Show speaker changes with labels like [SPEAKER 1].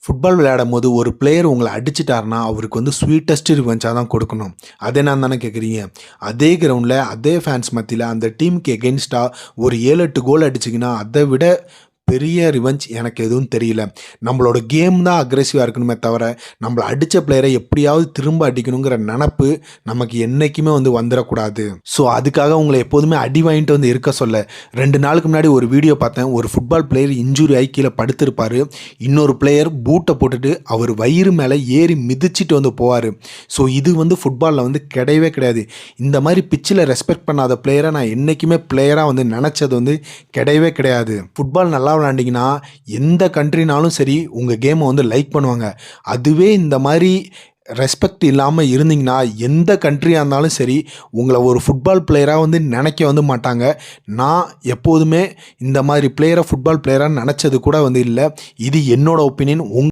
[SPEAKER 1] Football விளையாடும்போது ஒரு player உங்கள அடிச்சிட்டாருன்னா, அவருக்கு வந்து ஸ்வீட்டஸ்ட் ரிவென்ஞ்சா தான் கொடுக்கணும். அது என்னன்னு தானே கேட்குறீங்க? அதே கிரவுண்ட்ல, அதே ஃபேன்ஸ் மத்தியில அந்த டீமுக்கு எகெயின்ஸ்ட்டா ஒரு 7, 8 கோல் அடிச்சீங்கன்னா, அத விட பெரிய ரிவெஞ்ச் எனக்கு எதுவும் தெரியல. நம்மளோட கேம் தான் அக்ரெசிவா இருக்கணுமே தவிர, நம்மள அடிச்ச பிளேயர எப்படியாவது திரும்ப அடிக்கணுங்கிற நெனப்பு நமக்கு என்னைக்குமே வந்து வந்துறக்கூடாது. ஸோ, அதுக்காக உங்கள எப்போதுமே அடி வாங்கிட்டு வந்து இருக்க சொல்ல, 2 நாளுக்கு முன்னாடி ஒரு வீடியோ பார்த்தேன். ஒரு ஃபுட்பால் பிளேயர் இன்ஜூரி ஆயி கீழ படுத்திருப்பாரு. இன்னொரு பிளேயர் பூட்ட போட்டுட்டு அவர் வயிறு மேல ஏறி மிதிச்சிட்டு வந்து போவாரு. ஸோ, இது வந்து ஃபுட்பால்ல வந்து கிடையவே கிடையாது. இந்த மாரி பிட்ச்ல ரெஸ்பெக்ட் பண்ணாத பிளேயர நான் என்னைக்குமே பிளேயரா வந்து நெனச்சது வந்து கிடையவே கிடையாது. ஃபுட்பால் நல்லா விளையாண்டீங்கன்னா, எந்த கண்ட்ரினாலும் சரி உங்க கேம வந்து லைக் பண்ணுவாங்க. அதுவே இந்த மாரி ரெஸ்பெக்ட் இல்லாம இருந்தீங்கன்னா, எந்த கண்ட்ரியா இருந்தாலும் சரி, உங்கள ஒரு ஃபுட்பால் பிளேயரா வந்து நெனைக்க வந்து மாட்டாங்க. நான் எப்போதுமே இந்த மாரி பிளேயர ஃபுட்பால் பிளேயரா நெனச்சது கூட வந்து இல்ல. இது என்னோட ஒப்பீனியன்.